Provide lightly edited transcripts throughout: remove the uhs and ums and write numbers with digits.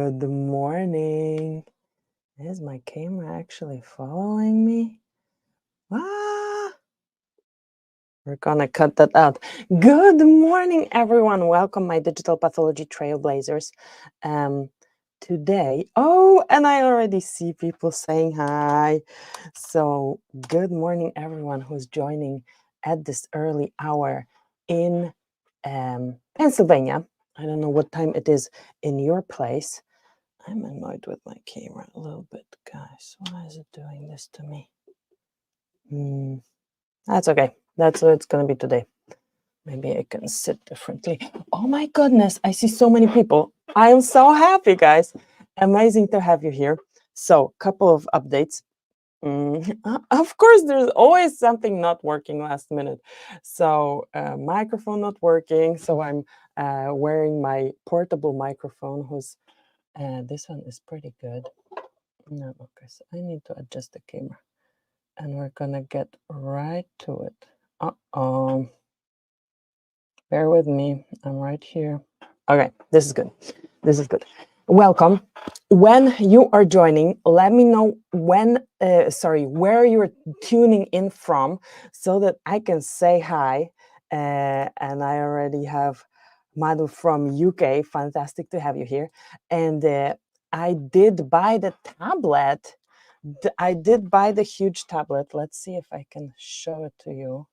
Good morning. Is my camera actually following me? Ah, we're gonna cut that out. Good morning, everyone. Welcome, my digital pathology trailblazers. Today, and I already see people saying hi. So good morning, everyone who's joining at this early hour in Pennsylvania. I don't know what time it is in your place. I'm annoyed with my camera a little bit, guys. Why is it doing this to me? That's okay. That's what it's going to be today. Maybe I can sit differently. Oh my goodness, I see so many people. I am so happy, guys. Amazing to have you here. So, couple of updates. Of course, there's always something not working last minute. So, microphone not working. So I'm wearing my portable microphone, who's this one is pretty good. No, okay, so I need to adjust the camera. And we're gonna get right to it. Bear with me, I'm right here. Okay, this is good. This is good. Welcome. When you are joining, let me know where you're tuning in from so that I can say hi. And I already have Madhu from UK. Fantastic to have you here. And I did buy the tablet. I did buy the huge tablet. Let's see if I can show it to you.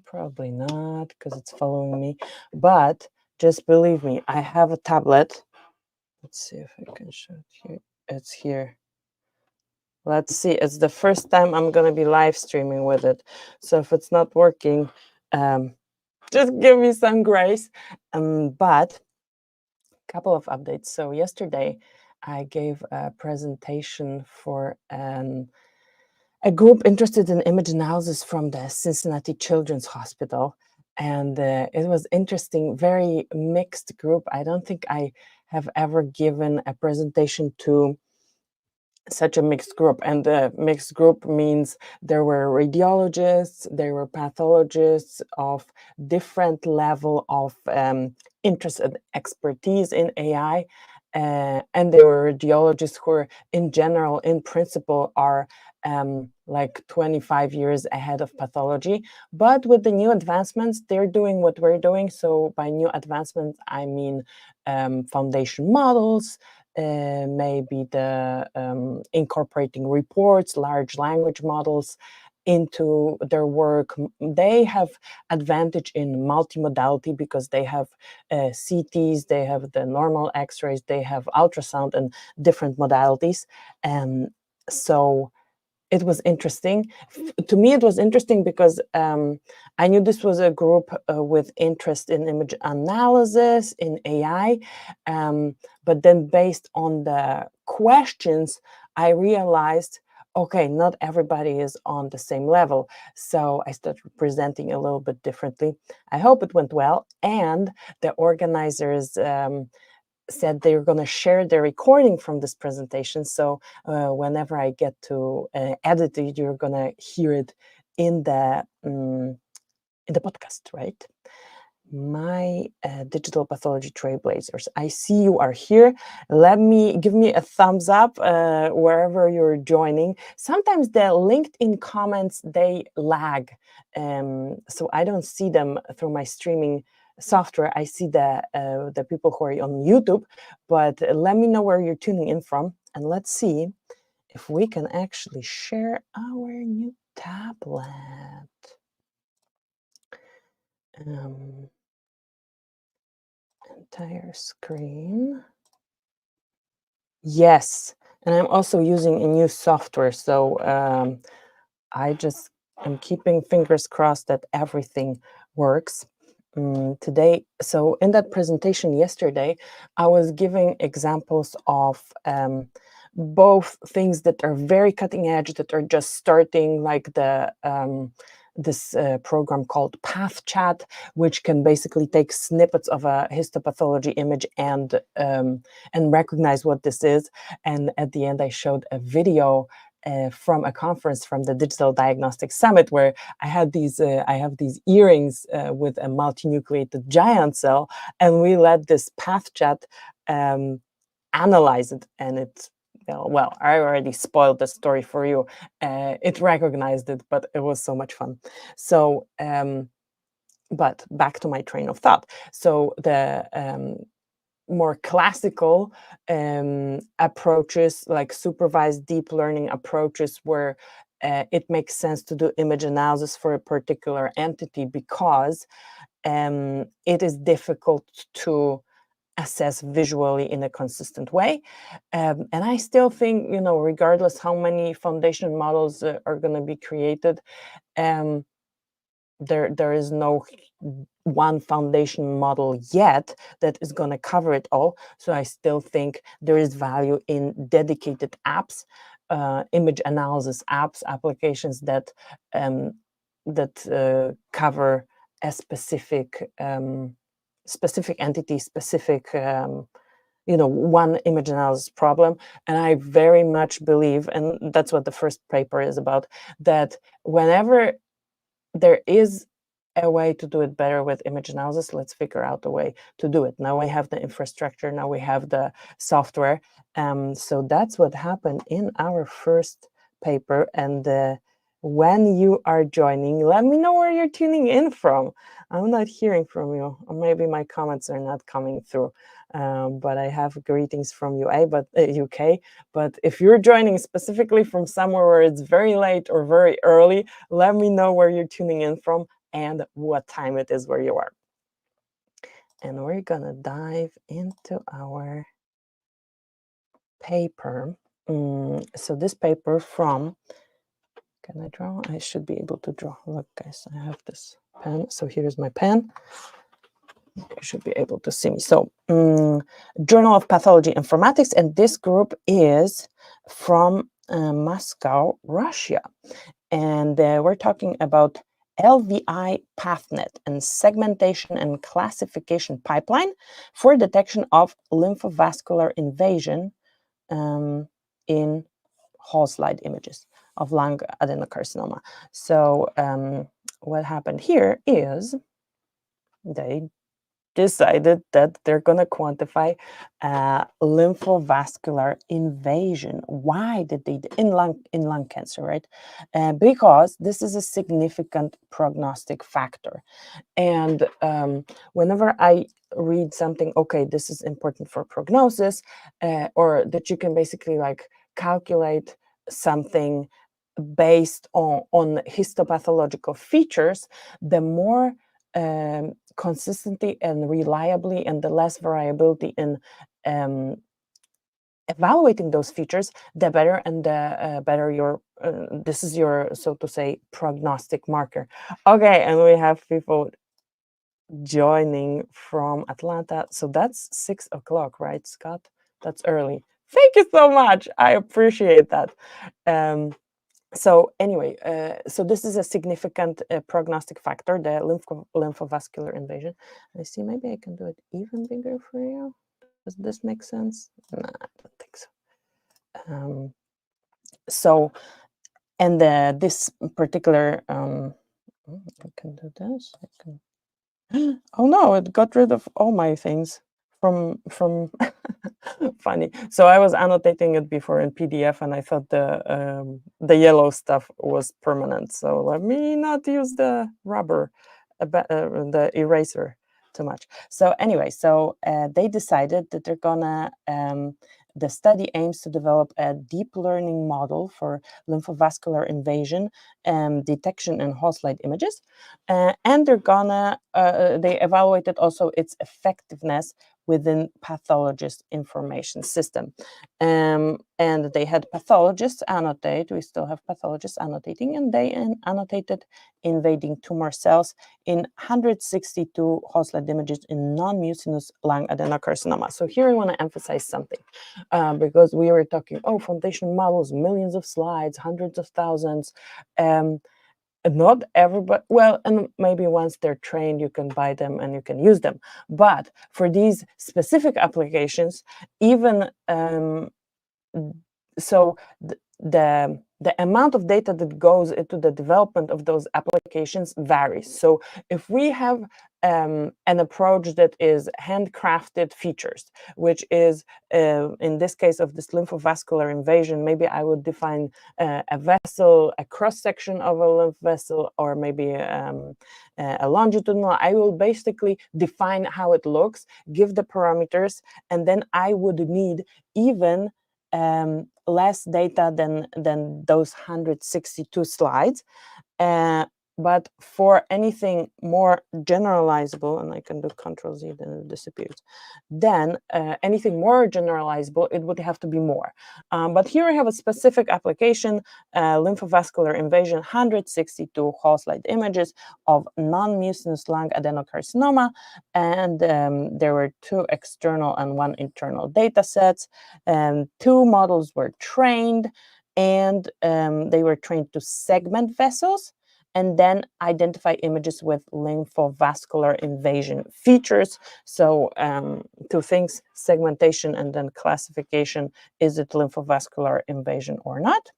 Probably not because it's following me. But just believe me, I have a tablet. Let's see if I can show it here. It's here. Let's see. It's the first time I'm going to be live streaming with it. So if it's not working, just give me some grace. But a couple of updates. So yesterday, I gave a presentation for a group interested in image analysis from the Cincinnati Children's Hospital. And it was interesting, very mixed group. I don't think I have ever given a presentation to such a mixed group. And the mixed group means there were radiologists, there were pathologists of different level of interest and expertise in AI. And there were radiologists who are, in general, in principle, are like 25 years ahead of pathology. But with the new advancements, they're doing what we're doing. So by new advancements, I mean foundation models, maybe the incorporating reports, large language models into their work. They have advantage in multimodality because they have CTs, they have the normal X-rays, they have ultrasound and different modalities. So it was interesting. To me, it was interesting because I knew this was a group with interest in image analysis, in AI. But then based on the questions, I realized, okay, not everybody is on the same level. So I started presenting a little bit differently. I hope it went well. And the organizers said they're going to share the recording from this presentation. So whenever I get to edit it, you're going to hear it in the podcast, right? My digital pathology trailblazers, I see you are here. Give me a thumbs up wherever you're joining. Sometimes the LinkedIn comments, they lag. So I don't see them through my streaming software. I see the people who are on YouTube, but let me know where you're tuning in from, and let's see if we can actually share our new tablet. Entire screen. Yes, and I'm also using a new software, so I'm keeping fingers crossed that everything works. Today, so in that presentation yesterday, I was giving examples of both things that are very cutting edge, that are just starting, like the this program called PathChat, which can basically take snippets of a histopathology image and recognize what this is. And at the end, I showed a video from a conference from the Digital Diagnostics Summit, where I have these earrings with a multinucleated giant cell, and we let this PathChat analyze it, and it's well, I already spoiled the story for you. It recognized it, but it was so much fun. So, but back to my train of thought. So the more classical approaches, like supervised deep learning approaches, where it makes sense to do image analysis for a particular entity because it is difficult to assess visually in a consistent way. And I still think, regardless how many foundation models are going to be created, there is no one foundation model yet that is going to cover it all. So I still think there is value in dedicated apps, image analysis apps, applications that cover a specific entity, specific one image analysis problem. And I very much believe, and that's what the first paper is about, that whenever there is a way to do it better with image analysis, let's figure out a way to do it. Now we have the infrastructure, now we have the software. So that's what happened in our first paper. And when you are joining, let me know where you're tuning in from. I'm not hearing from you, or maybe my comments are not coming through. But I have greetings from UK. But if you're joining specifically from somewhere where it's very late or very early, let me know where you're tuning in from and what time it is where you are. And we're gonna dive into our paper. So this paper from, can I draw? I should be able to draw. Look, guys, I have this pen. So here's my pen. You should be able to see me. So Journal of Pathology Informatics, and this group is from Moscow, Russia. And we're talking about LVI PathNet and segmentation and classification pipeline for detection of lymphovascular invasion in whole slide images of lung adenocarcinoma. So what happened here is they decided that they're going to quantify lymphovascular invasion. Why did they in lung cancer, right? Because this is a significant prognostic factor. And whenever I read something, okay, this is important for prognosis, or that you can basically like calculate something based on histopathological features, the more consistently and reliably, and the less variability in evaluating those features, the better, and the better your this is your, so to say, prognostic marker. Okay, and we have people joining from Atlanta. So that's 6 o'clock, right, Scott? That's early. Thank you so much. I appreciate that. So anyway, so this is a significant prognostic factor, the lymphovascular invasion. I see, maybe I can do it even bigger for you. Does this make sense? No, I don't think so. So, and this particular, I can do this. I can. Oh no, it got rid of all my things from funny. So I was annotating it before in PDF, and I thought the yellow stuff was permanent. So let me not use the rubber, the eraser too much. So anyway, so they decided that they're gonna. The study aims to develop a deep learning model for lymphovascular invasion detection in whole slide images, and they're gonna. They evaluated also its effectiveness within pathologist information system. And they had pathologists annotate, we still have pathologists annotating, and they annotated invading tumor cells in 162 whole slide images in non-mucinous lung adenocarcinoma. So here I want to emphasize something, because we were talking, foundation models, millions of slides, hundreds of thousands. Not everybody, well, and maybe once they're trained, you can buy them and you can use them. But for these specific applications, even so, the the amount of data that goes into the development of those applications varies. So if we have an approach that is handcrafted features, which is, in this case of this lymphovascular invasion, maybe I would define a vessel, a cross-section of a lymph vessel, or maybe a longitudinal. I will basically define how it looks, give the parameters, and then I would need even less data than those 162 slides. But for anything more generalizable, and I can do Control Z, then it disappears. Then anything more generalizable, it would have to be more. But here I have a specific application, lymphovascular invasion, 162 whole slide images of non-mucinous lung adenocarcinoma, and there were 2 external and 1 internal data sets. 2 models were trained, and they were trained to segment vessels and then identify images with lymphovascular invasion features. So 2 things, segmentation and then classification, is it lymphovascular invasion or not?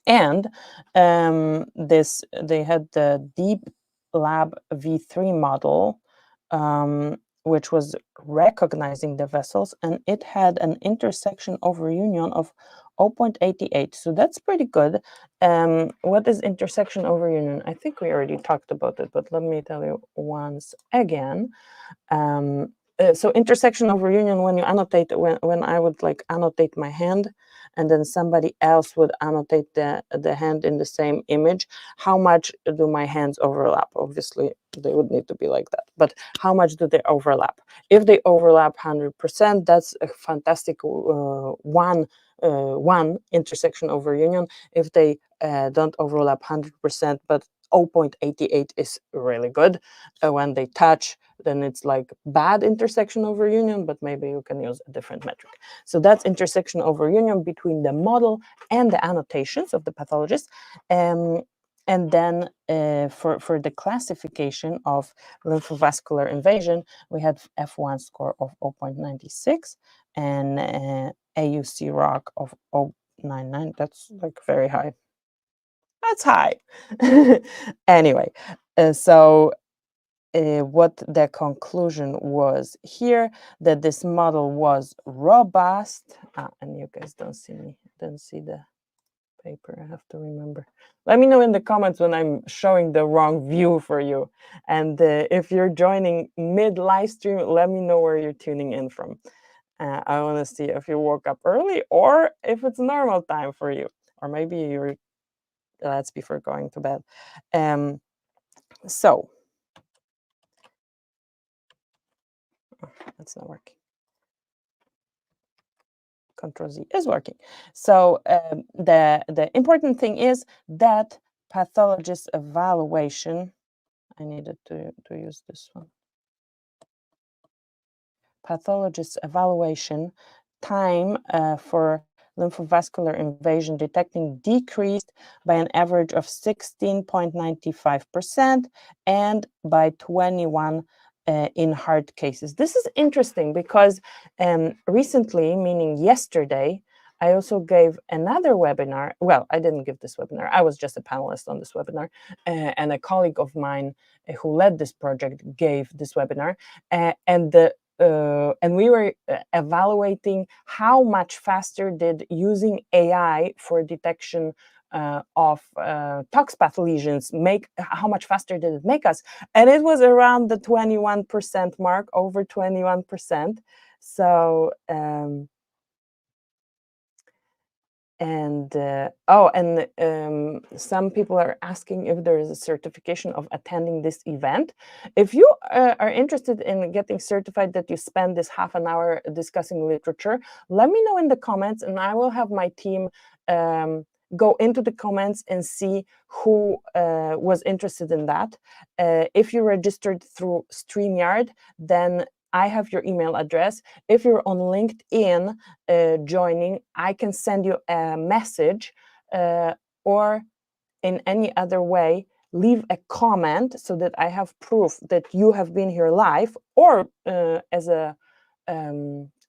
And they had the Deep Lab V3 model, which was recognizing the vessels, and it had an intersection over union of 0.88. So that's pretty good. What is intersection over union? I think we already talked about it, but let me tell you once again. So intersection over union, when you annotate, when I would like annotate my hand, and then somebody else would annotate the hand in the same image, how much do my hands overlap? Obviously, they would need to be like that. But how much do they overlap? If they overlap 100%, that's a fantastic one intersection over union. If they don't overlap 100%, but 0.88 is really good. When they touch, then it's like bad intersection over union, but maybe you can use a different metric. So that's intersection over union between the model and the annotations of the pathologist. And then for the classification of lymphovascular invasion, we had F1 score of 0.96 and AUC ROC of 0.99. That's like very high. That's high. Anyway, so what the conclusion was here, that this model was robust. And you guys don't see me, don't see the paper. I have to remember. Let me know in the comments when I'm showing the wrong view for you. And if you're joining mid live stream, let me know where you're tuning in from. I want to see if you woke up early or if it's normal time for you, or maybe you're that's before going to bed. So that's not working. Control Z is working. So the important thing is that pathologist evaluation. I needed to use this one. Pathologist evaluation time for lymphovascular invasion detecting decreased by an average of 16.95% and by 21 in hard cases. This is interesting because recently, meaning yesterday, I also gave another webinar. Well, I didn't give this webinar. I was just a panelist on this webinar. And a colleague of mine who led this project gave this webinar. And we were evaluating how much faster did using AI for detection of toxpath lesions how much faster did it make us? And it was around the 21% mark, over 21%. So some people are asking if there is a certification of attending this event. If you are interested in getting certified that you spend this half an hour discussing literature, let me know in the comments, and I will have my team go into the comments and see who was interested in that. If you registered through StreamYard, then I have your email address. If you're on LinkedIn joining, I can send you a message or in any other way, leave a comment so that I have proof that you have been here live or as a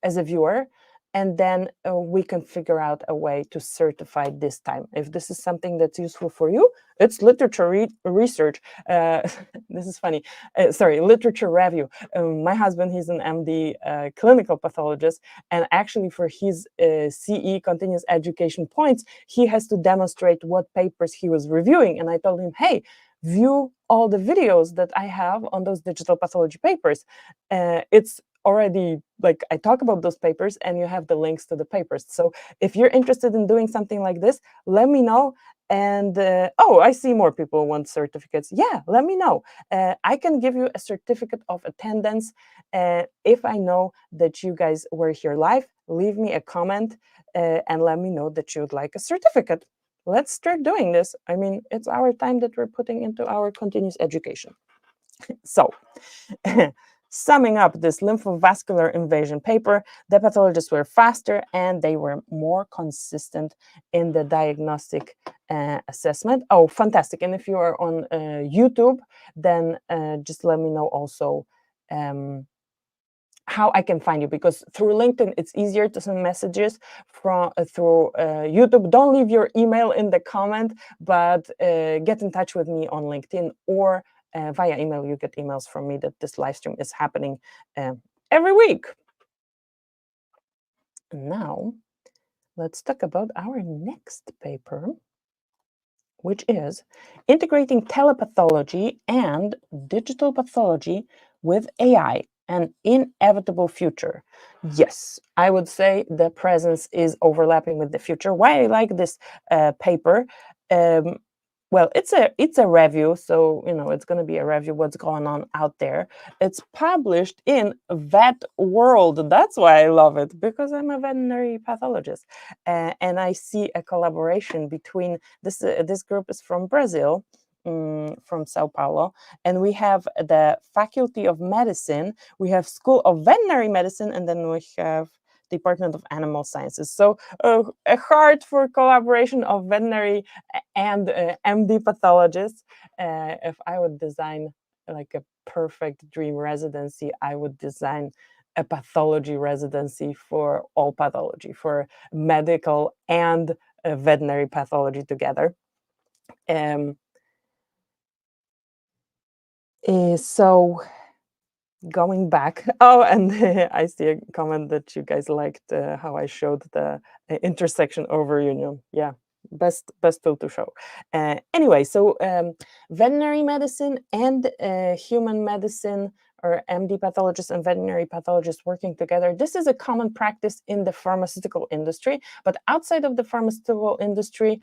viewer. and then we can figure out a way to certify this time. If this is something that's useful for you, it's literature research. This is funny. Sorry, literature review. My husband, he's an MD clinical pathologist, and actually for his CE, continuous education points, he has to demonstrate what papers he was reviewing. And I told him, hey, view all the videos that I have on those digital pathology papers. It's already, like, I talk about those papers and you have the links to the papers. So if you're interested in doing something like this, let me know. And oh, I see more people want certificates. Yeah, let me know. I can give you a certificate of attendance. If I know that you guys were here live, leave me a comment and let me know that you would like a certificate. Let's start doing this. I mean, it's our time that we're putting into our continuous education. So, summing up this lymphovascular invasion paper, the pathologists were faster and they were more consistent in the diagnostic assessment. Oh, fantastic. And if you are on YouTube, then just let me know also how I can find you, because through LinkedIn, it's easier to send messages from through YouTube. Don't leave your email in the comment, but get in touch with me on LinkedIn or via email. You get emails from me that this live stream is happening every week. Now, let's talk about our next paper, which is integrating telepathology and digital pathology with AI, an inevitable future. Yes, I would say the presence is overlapping with the future. Why I like this paper? Well, it's a review, so it's going to be a review what's going on out there. It's published in Vet World. That's why I love it, because I'm a veterinary pathologist, and I see a collaboration between this group is from Brazil, from Sao Paulo, and we have the Faculty of Medicine, we have School of Veterinary Medicine, and then we have Department of Animal Sciences. So a heart for collaboration of veterinary and MD pathologists. If I would design like a perfect dream residency, I would design a pathology residency for all pathology, for medical and veterinary pathology together. So going back, oh, and I see a comment that you guys liked how I showed the intersection overunion. Yeah, best tool to show. Anyway, so veterinary medicine and human medicine, or MD pathologists and veterinary pathologists working together. This is a common practice in the pharmaceutical industry, but outside of the pharmaceutical industry,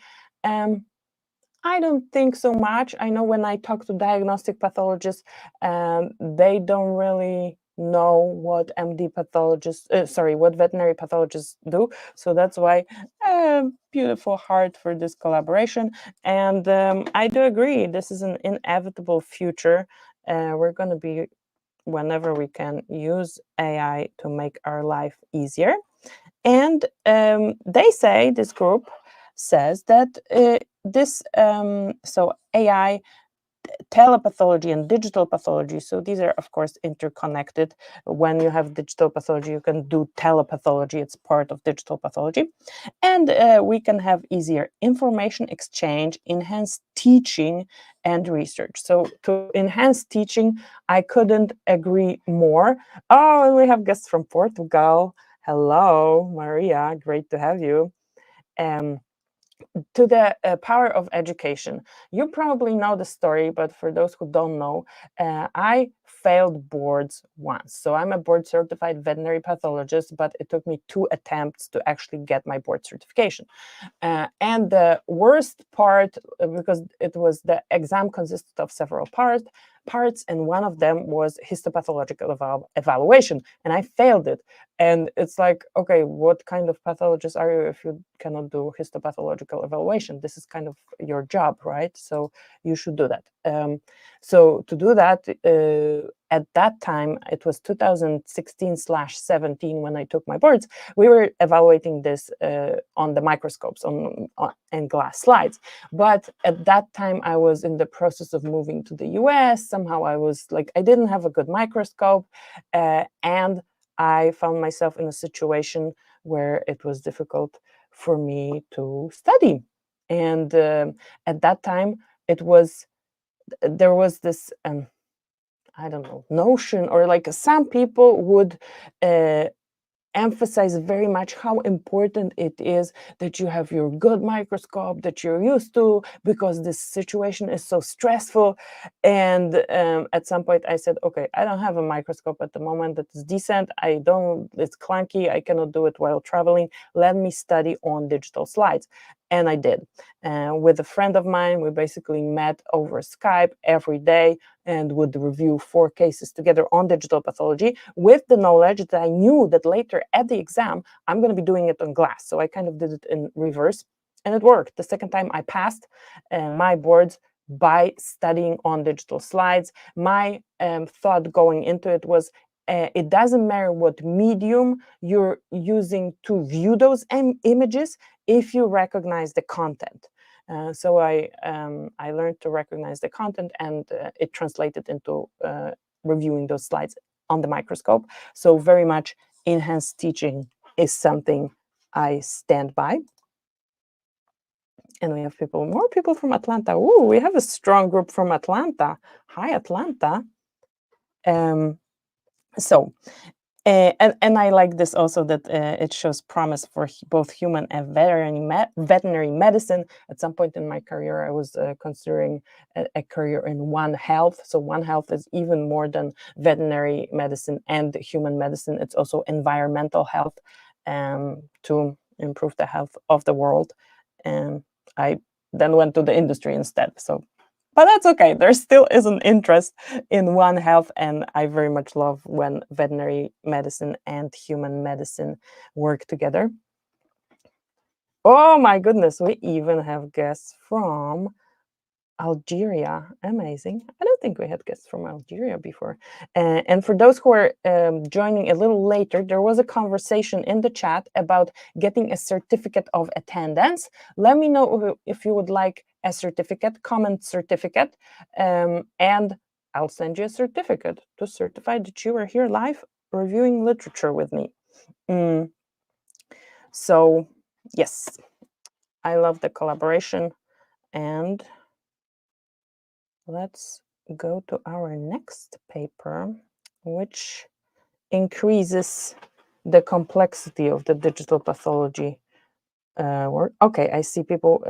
I don't think so much. I know when I talk to diagnostic pathologists, they don't really know what MD pathologists, what veterinary pathologists do. So that's why beautiful heart for this collaboration. And I do agree, this is an inevitable future. We're going to be, whenever we can, use AI to make our life easier. And they say, this group says that so AI, telepathology, and digital pathology, so these are of course interconnected. When you have digital pathology, you can do telepathology, it's part of digital pathology, and we can have easier information exchange, enhanced teaching, and research. So to enhance teaching, I couldn't agree more. Oh, and we have guests from Portugal. Hello, Maria, great to have you. To the power of education. You probably know the story, but for those who don't know, I failed boards once. So I'm a board certified veterinary pathologist, but it took me 2 attempts to actually get my board certification. And the worst part, because the exam consisted of several parts, and one of them was histopathological evaluation, and I failed it. And it's like, okay, what kind of pathologist are you if you cannot do histopathological evaluation? This is kind of your job, right? So you should do that. So to do that, at that time, it was 2016/17 when I took my boards, we were evaluating this on the microscopes and glass slides. But at that time, I was in the process of moving to the US. Somehow I was like, I didn't have a good microscope, and I found myself in a situation where it was difficult for me to study. And at that time, there was this I don't know, notion, or like some people would emphasize very much how important it is that you have your good microscope that you're used to, because this situation is so stressful. And at some point I said, okay, I don't have a microscope at the moment that is decent. It's clunky. I cannot do it while traveling. Let me study on digital slides. And I did. With a friend of mine, we basically met over Skype every day and would review 4 cases together on digital pathology, with the knowledge that I knew that later at the exam, I'm going to be doing it on glass. So I kind of did it in reverse, and it worked. The second time I passed my boards by studying on digital slides. My thought going into it was, it doesn't matter what medium you're using to view those images if you recognize the content. So I learned to recognize the content, and it translated into reviewing those slides on the microscope. So very much enhanced teaching is something I stand by. And we have more people from Atlanta. Ooh, we have a strong group from Atlanta. Hi, Atlanta. So and I like this also, that it shows promise for both human and veterinary medicine. At some point in my career, I was considering a career in One Health. So One Health is even more than veterinary medicine and human medicine. It's also environmental health, to improve the health of the world. And I then went to the industry instead. But that's okay. There still is an interest in One Health, and I very much love when veterinary medicine and human medicine work together. Oh my goodness, we even have guests from Algeria. Amazing. I don't think we had guests from Algeria before. And for those who are joining a little later, there was a conversation in the chat about getting a certificate of attendance. Let me know if you would like a certificate, comment certificate, and I'll send you a certificate to certify that you are here live reviewing literature with me. So yes, I love the collaboration. And let's go to our next paper, which increases the complexity of the digital pathology work. Okay, I see people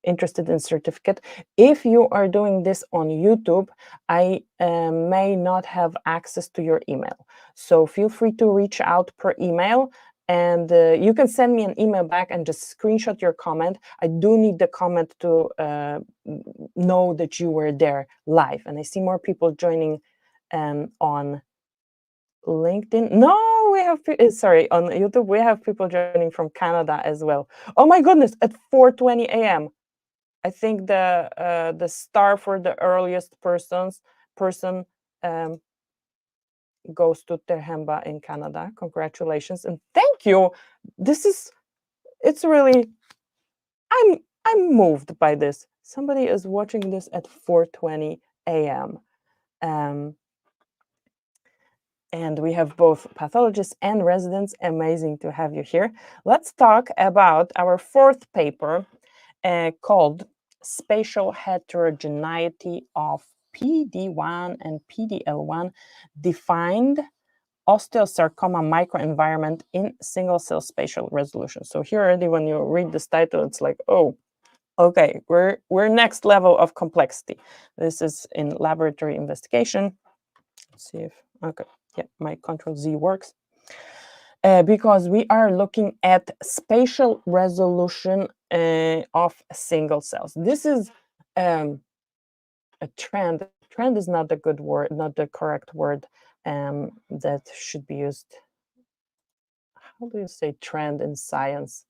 interested in certificate. If you are doing this on YouTube, I may not have access to your email. So feel free to reach out per email, and you can send me an email back and just screenshot your comment. I do need the comment to know that you were there live. And I see more people joining on LinkedIn. No, we have sorry, on YouTube we have people joining from Canada as well. Oh my goodness, at 4:20 a.m. I think the star for the earliest person goes to Terhemba in Canada. Congratulations and thank you. It's really, I'm moved by this. Somebody is watching this at 4:20 a.m. And we have both pathologists and residents. Amazing to have you here. Let's talk about our 4th paper called Spatial Heterogeneity of PD-1 and PD-L1 Defined Osteosarcoma Microenvironment in Single-Cell Spatial Resolution. So here already when you read this title, it's like, oh, okay, we're next level of complexity. This is in laboratory investigation. Let's see if, okay. Yeah, my Control-Z works. Because we are looking at spatial resolution of single cells. This is a trend. Trend is not the good word, not the correct word that should be used. How do you say trend in science?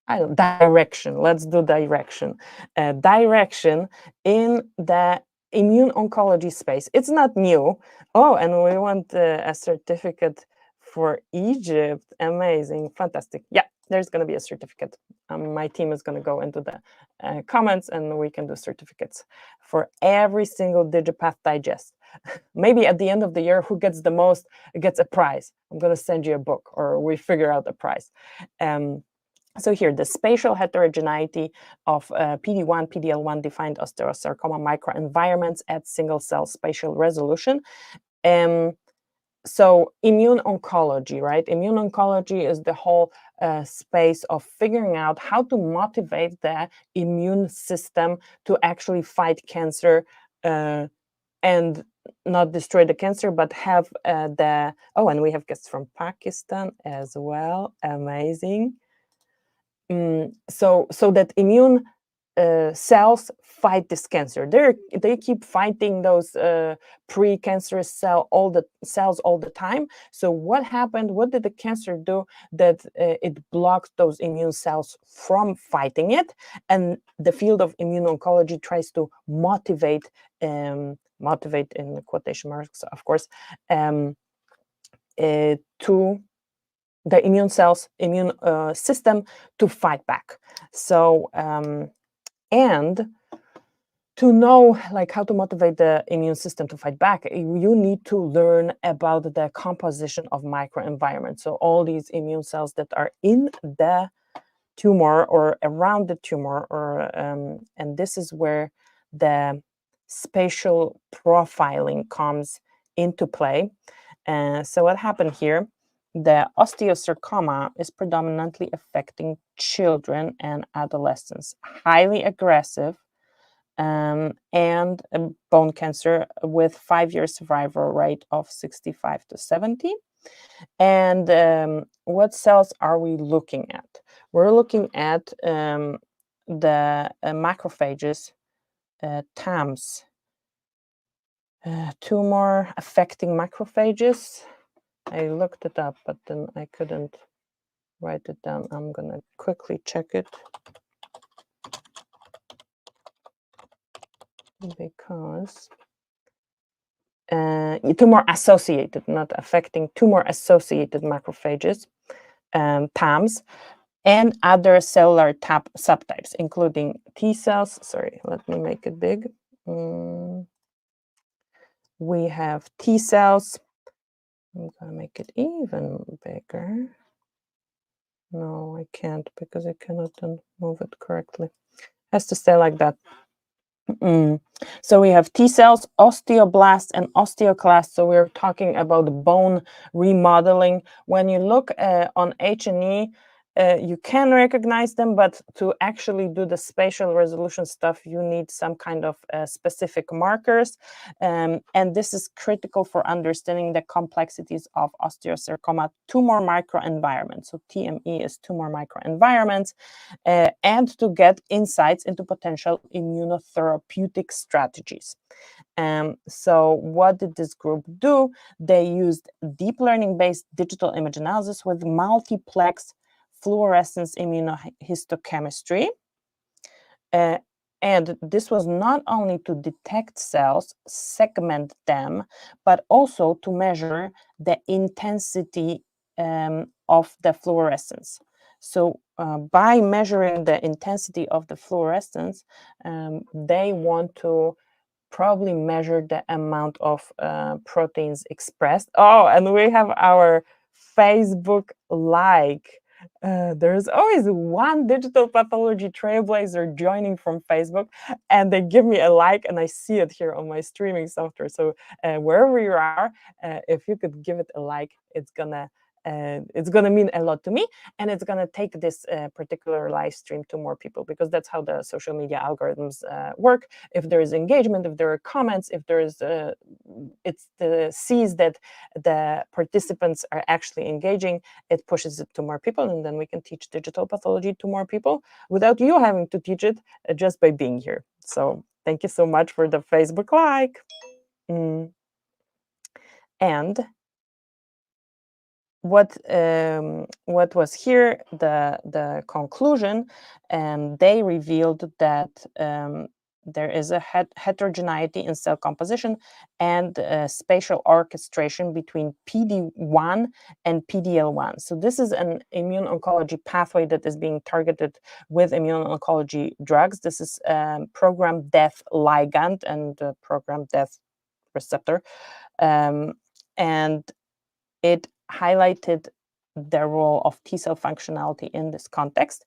I don't, direction. Let's do direction. Direction in the immune oncology space. It's not new. Oh, and we want a certificate for Egypt. Amazing, fantastic. Yeah, there's going to be a certificate. My team is going to go into the comments, and we can do certificates for every single DigiPath Digest. maybe at the end of the year, who gets the most gets a prize. I'm going to send you a book, or we figure out a prize. So here, the spatial heterogeneity of PD-1, PD-L1 defined osteosarcoma microenvironments at single-cell spatial resolution. So immune oncology, right? Immune oncology is the whole space of figuring out how to motivate the immune system to actually fight cancer and not destroy the cancer, but have and we have guests from Pakistan as well. Amazing. So that immune cells fight this cancer. They keep fighting those pre-cancerous cells all the time. So what happened? What did the cancer do that it blocked those immune cells from fighting it? And the field of immune oncology tries to motivate in quotation marks, of course, to the immune system to fight back. So and to know like how to motivate the immune system to fight back, you need to learn about the composition of microenvironments. So all these immune cells that are in the tumor or around the tumor, or and this is where the spatial profiling comes into play. So what happened here? The osteosarcoma is predominantly affecting children and adolescents, highly aggressive, and bone cancer with 5-year survival rate of 65 to 70. And what cells are we looking at? We're looking at the macrophages, TAMs, tumor affecting macrophages. I looked it up, but then I couldn't write it down. I'm gonna quickly check it because tumor associated, not affecting, tumor associated macrophages, TAMs, and other cellular subtypes, including T cells. Sorry, let me make it big. We have T cells. I'm gonna make it even bigger. No, I can't because I cannot then move it correctly. It has to stay like that. So we have T cells, osteoblasts, and osteoclasts. So we're talking about bone remodeling. When you look on H&E, you can recognize them, but to actually do the spatial resolution stuff, you need some kind of specific markers. And this is critical for understanding the complexities of osteosarcoma tumor microenvironments. So TME is tumor microenvironments, and to get insights into potential immunotherapeutic strategies. So what did this group do? They used deep learning-based digital image analysis with multiplex fluorescence immunohistochemistry. And this was not only to detect cells, segment them, but also to measure the intensity of the fluorescence. So by measuring the intensity of the fluorescence, they want to probably measure the amount of proteins expressed. Oh, and we have our Facebook like. There's always one digital pathology trailblazer joining from Facebook, and they give me a like, and I see it here on my streaming software. So wherever you are, if you could give it a like, it's gonna mean a lot to me, and it's gonna take this particular live stream to more people, because that's how the social media algorithms work. If there is engagement, if there are comments, if there is sees that the participants are actually engaging, it pushes it to more people, and then we can teach digital pathology to more people without you having to teach it, just by being here. So thank you so much for the Facebook like. And what was here, the conclusion, they revealed that there is a heterogeneity in cell composition and spatial orchestration between PD-1 and PD-L1. So this is an immune oncology pathway that is being targeted with immune oncology drugs. This is program death ligand and program death receptor, and it highlighted the role of T cell functionality in this context.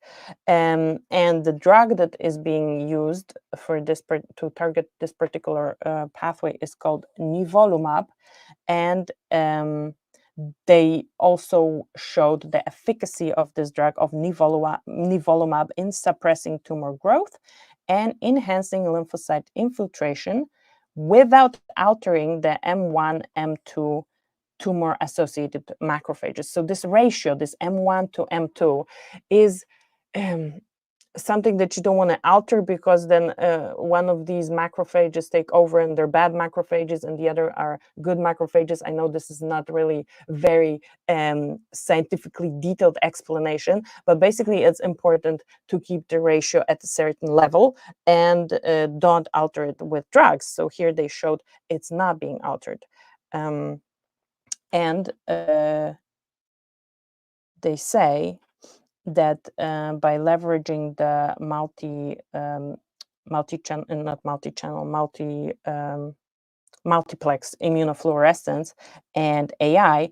And the drug that is being used for this to target this particular pathway is called nivolumab, and they also showed the efficacy of this drug of nivolumab in suppressing tumor growth and enhancing lymphocyte infiltration without altering the M1, M2 tumor-associated macrophages. So this ratio, this M1 to M2, is something that you don't want to alter, because then one of these macrophages take over and they're bad macrophages and the other are good macrophages. I know this is not really very scientifically detailed explanation, but basically it's important to keep the ratio at a certain level and don't alter it with drugs. So here they showed it's not being altered. And they say that by leveraging the multiplex immunofluorescence and AI,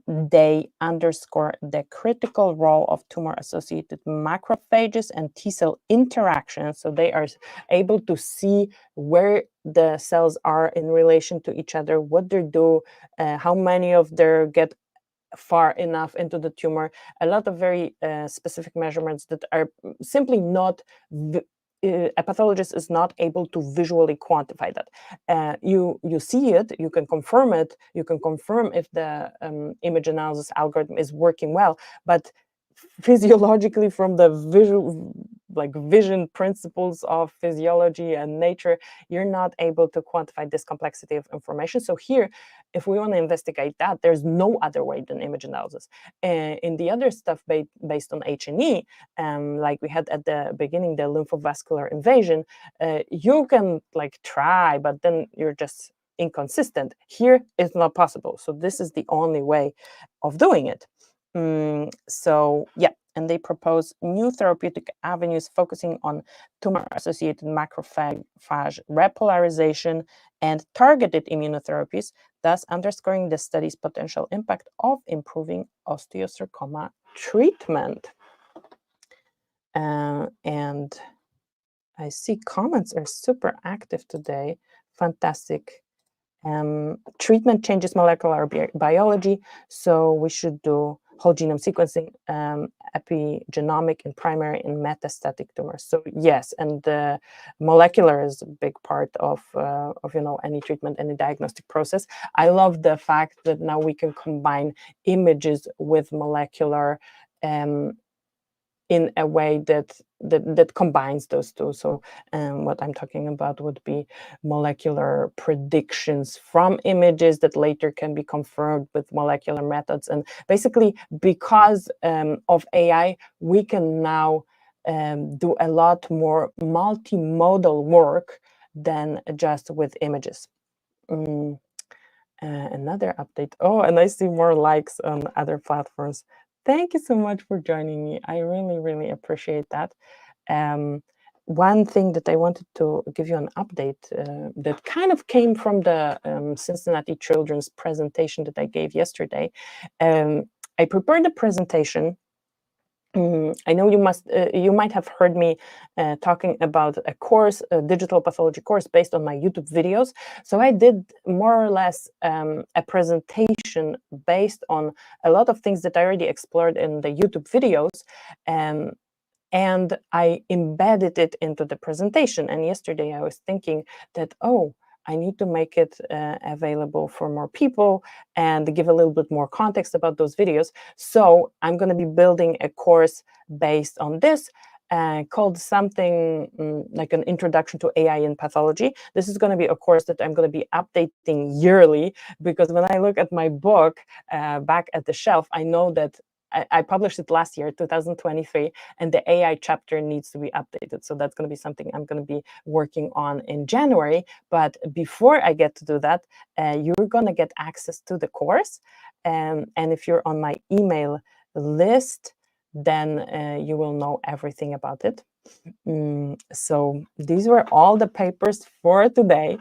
they underscore the critical role of tumor-associated macrophages and T cell interaction. So they are able to see where the cells are in relation to each other, what they do, how many of them get far enough into the tumor. A lot of very specific measurements that are simply not a pathologist is not able to visually quantify that. You see it, you can confirm it, you can confirm if the image analysis algorithm is working well, but physiologically, from the vision principles of physiology and nature, you're not able to quantify this complexity of information. So here, if we want to investigate that, there's no other way than image analysis. In the other stuff based on H&E, like we had at the beginning, the lymphovascular invasion, you can try, but then you're just inconsistent. Here, it's not possible. So this is the only way of doing it. So yeah, and they propose new therapeutic avenues focusing on tumor-associated macrophage repolarization and targeted immunotherapies, thus underscoring the study's potential impact of improving osteosarcoma treatment. And I see comments are super active today. Fantastic. Treatment changes molecular biology, so we should do whole genome sequencing, epigenomic and primary and metastatic tumors. So yes, and the molecular is a big part of any treatment, any diagnostic process. I love the fact that now we can combine images with molecular in a way that combines those two. So what I'm talking about would be molecular predictions from images that later can be confirmed with molecular methods. And basically, because of AI, we can now do a lot more multimodal work than just with images. Another update. Oh, and I see more likes on other platforms. Thank you so much for joining me. I really, really appreciate that. One thing that I wanted to give you an update that kind of came from the Cincinnati Children's presentation that I gave yesterday. I prepared a presentation. I know you might have heard me talking about a course, a digital pathology course based on my YouTube videos. So I did more or less a presentation based on a lot of things that I already explored in the YouTube videos, and I embedded it into the presentation. And yesterday I was thinking that, I need to make it available for more people and give a little bit more context about those videos. So I'm going to be building a course based on this called something like an introduction to AI in pathology. This is going to be a course that I'm going to be updating yearly, because when I look at my book back at the shelf, I know that I published it last year, 2023, and the AI chapter needs to be updated. So that's going to be something I'm going to be working on in January. But before I get to do that, you're going to get access to the course. And if you're on my email list, then you will know everything about it. So these were all the papers for today.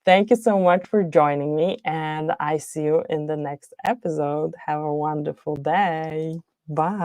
Thank you so much for joining me, and I see you in the next episode. Have a wonderful day. Bye.